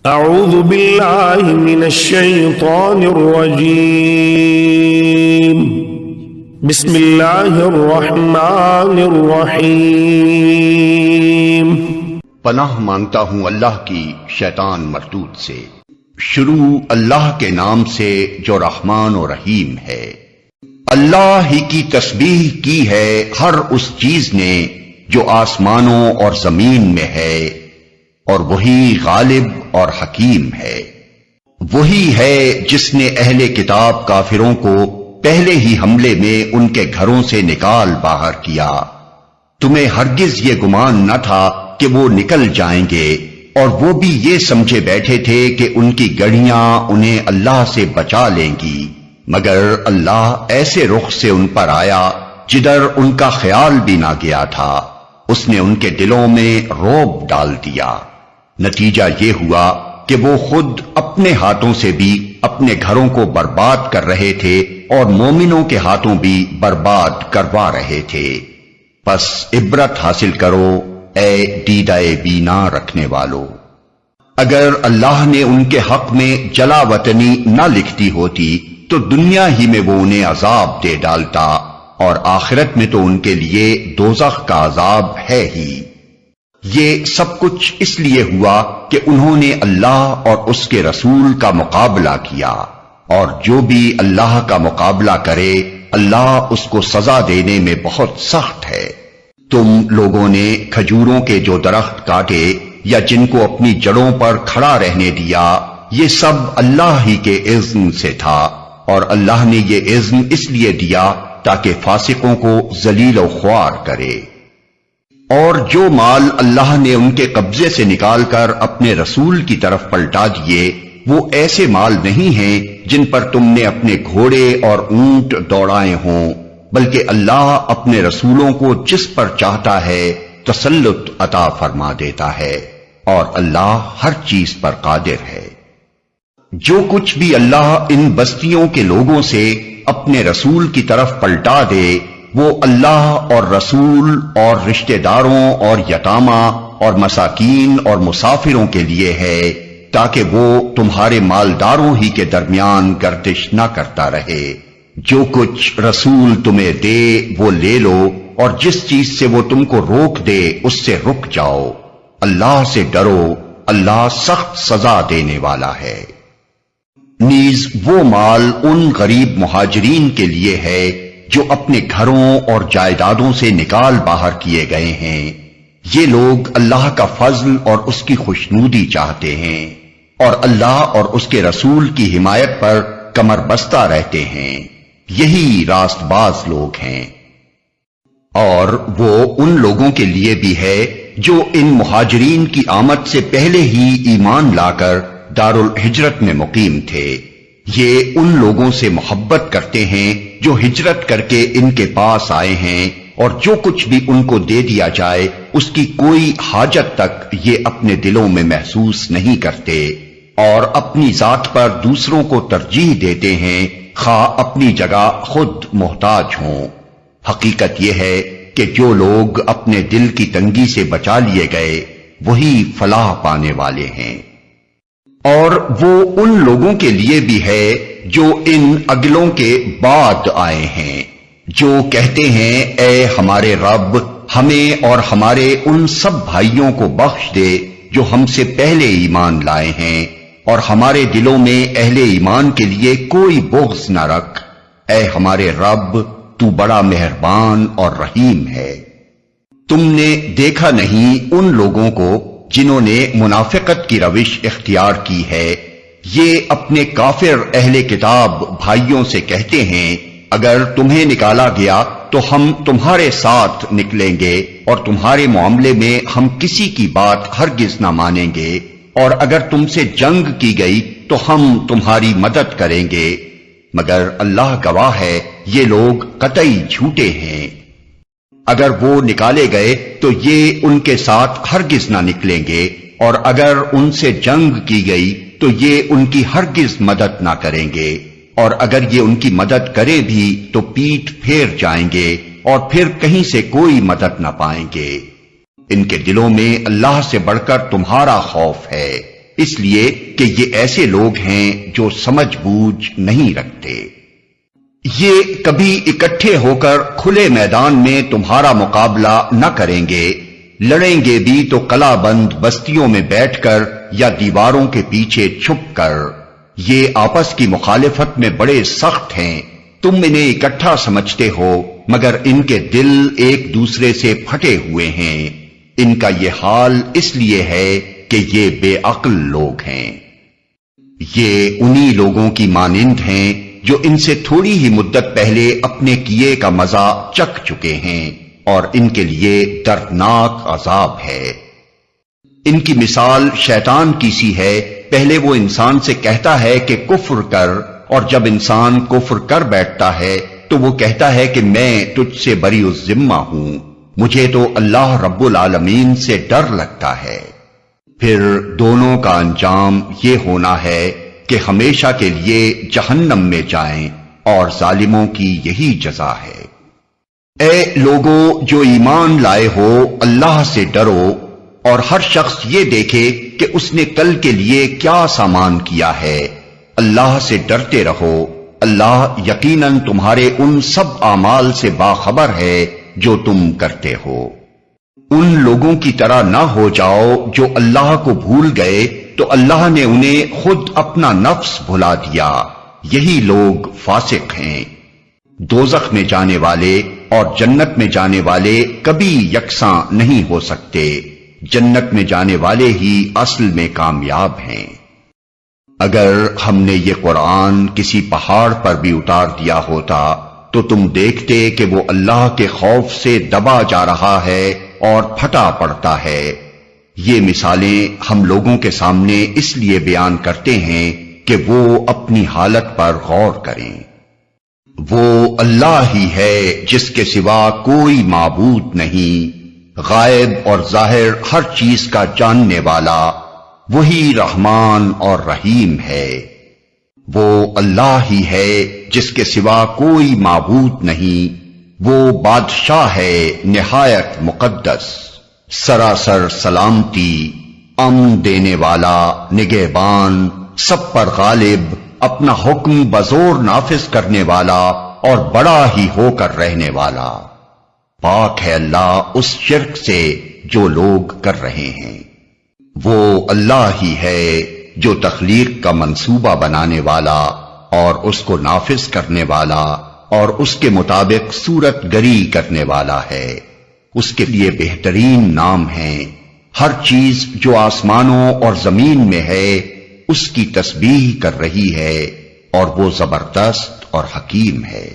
اعوذ باللہ من الشیطان الرجیم بسم اللہ الرحمن الرحیم۔ پناہ مانگتا ہوں اللہ کی شیطان مردود سے۔ شروع اللہ کے نام سے جو رحمان و رحیم ہے۔ اللہ ہی کی تسبیح کی ہے ہر اس چیز نے جو آسمانوں اور زمین میں ہے، اور وہی غالب اور حکیم ہے۔ وہی ہے جس نے اہل کتاب کافروں کو پہلے ہی حملے میں ان کے گھروں سے نکال باہر کیا۔ تمہیں ہرگز یہ گمان نہ تھا کہ وہ نکل جائیں گے، اور وہ بھی یہ سمجھے بیٹھے تھے کہ ان کی گڑیاں انہیں اللہ سے بچا لیں گی، مگر اللہ ایسے رخ سے ان پر آیا جدھر ان کا خیال بھی نہ گیا تھا۔ اس نے ان کے دلوں میں رعب ڈال دیا۔ نتیجہ یہ ہوا کہ وہ خود اپنے ہاتھوں سے بھی اپنے گھروں کو برباد کر رہے تھے اور مومنوں کے ہاتھوں بھی برباد کروا رہے تھے۔ پس عبرت حاصل کرو اے دیدہ بینا رکھنے والو۔ اگر اللہ نے ان کے حق میں جلا وطنی نہ لکھتی ہوتی تو دنیا ہی میں وہ انہیں عذاب دے ڈالتا، اور آخرت میں تو ان کے لیے دوزخ کا عذاب ہے ہی۔ یہ سب کچھ اس لیے ہوا کہ انہوں نے اللہ اور اس کے رسول کا مقابلہ کیا، اور جو بھی اللہ کا مقابلہ کرے اللہ اس کو سزا دینے میں بہت سخت ہے۔ تم لوگوں نے کھجوروں کے جو درخت کاٹے یا جن کو اپنی جڑوں پر کھڑا رہنے دیا، یہ سب اللہ ہی کے اذن سے تھا، اور اللہ نے یہ اذن اس لیے دیا تاکہ فاسقوں کو ذلیل و خوار کرے۔ اور جو مال اللہ نے ان کے قبضے سے نکال کر اپنے رسول کی طرف پلٹا دیے، وہ ایسے مال نہیں ہیں جن پر تم نے اپنے گھوڑے اور اونٹ دوڑائے ہوں، بلکہ اللہ اپنے رسولوں کو جس پر چاہتا ہے تسلط عطا فرما دیتا ہے، اور اللہ ہر چیز پر قادر ہے۔ جو کچھ بھی اللہ ان بستیوں کے لوگوں سے اپنے رسول کی طرف پلٹا دے، وہ اللہ اور رسول اور رشتہ داروں اور یتامہ اور مساکین اور مسافروں کے لیے ہے، تاکہ وہ تمہارے مالداروں ہی کے درمیان گردش نہ کرتا رہے۔ جو کچھ رسول تمہیں دے وہ لے لو، اور جس چیز سے وہ تم کو روک دے اس سے رک جاؤ۔ اللہ سے ڈرو، اللہ سخت سزا دینے والا ہے۔ نیز وہ مال ان غریب مہاجرین کے لیے ہے جو اپنے گھروں اور جائیدادوں سے نکال باہر کیے گئے ہیں۔ یہ لوگ اللہ کا فضل اور اس کی خوشنودی چاہتے ہیں، اور اللہ اور اس کے رسول کی حمایت پر کمر بستہ رہتے ہیں۔ یہی راست باز لوگ ہیں۔ اور وہ ان لوگوں کے لیے بھی ہے جو ان مہاجرین کی آمد سے پہلے ہی ایمان لا کر دارالہجرت میں مقیم تھے۔ یہ ان لوگوں سے محبت کرتے ہیں جو ہجرت کر کے ان کے پاس آئے ہیں، اور جو کچھ بھی ان کو دے دیا جائے اس کی کوئی حاجت تک یہ اپنے دلوں میں محسوس نہیں کرتے، اور اپنی ذات پر دوسروں کو ترجیح دیتے ہیں، خواہ اپنی جگہ خود محتاج ہوں۔ حقیقت یہ ہے کہ جو لوگ اپنے دل کی تنگی سے بچا لیے گئے وہی فلاح پانے والے ہیں۔ اور وہ ان لوگوں کے لیے بھی ہے جو ان اگلوں کے بعد آئے ہیں، جو کہتے ہیں اے ہمارے رب، ہمیں اور ہمارے ان سب بھائیوں کو بخش دے جو ہم سے پہلے ایمان لائے ہیں، اور ہمارے دلوں میں اہل ایمان کے لیے کوئی بغض نہ رکھ۔ اے ہمارے رب، تو بڑا مہربان اور رحیم ہے۔ تم نے دیکھا نہیں ان لوگوں کو جنہوں نے منافقت کی روش اختیار کی ہے؟ یہ اپنے کافر اہل کتاب بھائیوں سے کہتے ہیں اگر تمہیں نکالا گیا تو ہم تمہارے ساتھ نکلیں گے، اور تمہارے معاملے میں ہم کسی کی بات ہرگز نہ مانیں گے، اور اگر تم سے جنگ کی گئی تو ہم تمہاری مدد کریں گے، مگر اللہ گواہ ہے یہ لوگ قطعی جھوٹے ہیں۔ اگر وہ نکالے گئے تو یہ ان کے ساتھ ہرگز نہ نکلیں گے، اور اگر ان سے جنگ کی گئی تو یہ ان کی ہرگز مدد نہ کریں گے، اور اگر یہ ان کی مدد کرے بھی تو پیٹ پھیر جائیں گے اور پھر کہیں سے کوئی مدد نہ پائیں گے۔ ان کے دلوں میں اللہ سے بڑھ کر تمہارا خوف ہے، اس لیے کہ یہ ایسے لوگ ہیں جو سمجھ بوجھ نہیں رکھتے۔ یہ کبھی اکٹھے ہو کر کھلے میدان میں تمہارا مقابلہ نہ کریں گے، لڑیں گے بھی تو قلعہ بند بستیوں میں بیٹھ کر یا دیواروں کے پیچھے چھپ کر۔ یہ آپس کی مخالفت میں بڑے سخت ہیں، تم انہیں اکٹھا سمجھتے ہو مگر ان کے دل ایک دوسرے سے پھٹے ہوئے ہیں۔ ان کا یہ حال اس لیے ہے کہ یہ بے عقل لوگ ہیں۔ یہ انہی لوگوں کی مانند ہیں جو ان سے تھوڑی ہی مدت پہلے اپنے کیے کا مزہ چکھ چکے ہیں، اور ان کے لیے دردناک عذاب ہے۔ ان کی مثال شیطان کی سی ہے، پہلے وہ انسان سے کہتا ہے کہ کفر کر، اور جب انسان کفر کر بیٹھتا ہے تو وہ کہتا ہے کہ میں تجھ سے بری الذمہ ہوں، مجھے تو اللہ رب العالمین سے ڈر لگتا ہے۔ پھر دونوں کا انجام یہ ہونا ہے کہ ہمیشہ کے لیے جہنم میں جائیں، اور ظالموں کی یہی جزا ہے۔ اے لوگو جو ایمان لائے ہو، اللہ سے ڈرو، اور ہر شخص یہ دیکھے کہ اس نے کل کے لیے کیا سامان کیا ہے۔ اللہ سے ڈرتے رہو، اللہ یقیناً تمہارے ان سب اعمال سے باخبر ہے جو تم کرتے ہو۔ ان لوگوں کی طرح نہ ہو جاؤ جو اللہ کو بھول گئے تو اللہ نے انہیں خود اپنا نفس بھلا دیا، یہی لوگ فاسق ہیں۔ دوزخ میں جانے والے اور جنت میں جانے والے کبھی یکساں نہیں ہو سکتے، جنت میں جانے والے ہی اصل میں کامیاب ہیں۔ اگر ہم نے یہ قرآن کسی پہاڑ پر بھی اتار دیا ہوتا تو تم دیکھتے کہ وہ اللہ کے خوف سے دبا جا رہا ہے اور پھٹا پڑتا ہے۔ یہ مثالیں ہم لوگوں کے سامنے اس لیے بیان کرتے ہیں کہ وہ اپنی حالت پر غور کریں۔ وہ اللہ ہی ہے جس کے سوا کوئی معبود نہیں، غائب اور ظاہر ہر چیز کا جاننے والا، وہی رحمان اور رحیم ہے۔ وہ اللہ ہی ہے جس کے سوا کوئی معبود نہیں، وہ بادشاہ ہے نہایت مقدس، سراسر سلامتی، امن دینے والا، نگہبان، سب پر غالب، اپنا حکم بزور نافذ کرنے والا اور بڑا ہی ہو کر رہنے والا۔ پاک ہے اللہ اس شرک سے جو لوگ کر رہے ہیں۔ وہ اللہ ہی ہے جو تخلیق کا منصوبہ بنانے والا اور اس کو نافذ کرنے والا اور اس کے مطابق صورت گری کرنے والا ہے۔ اس کے لیے بہترین نام ہیں۔ ہر چیز جو آسمانوں اور زمین میں ہے اس کی تسبیح کر رہی ہے، اور وہ زبردست اور حکیم ہے۔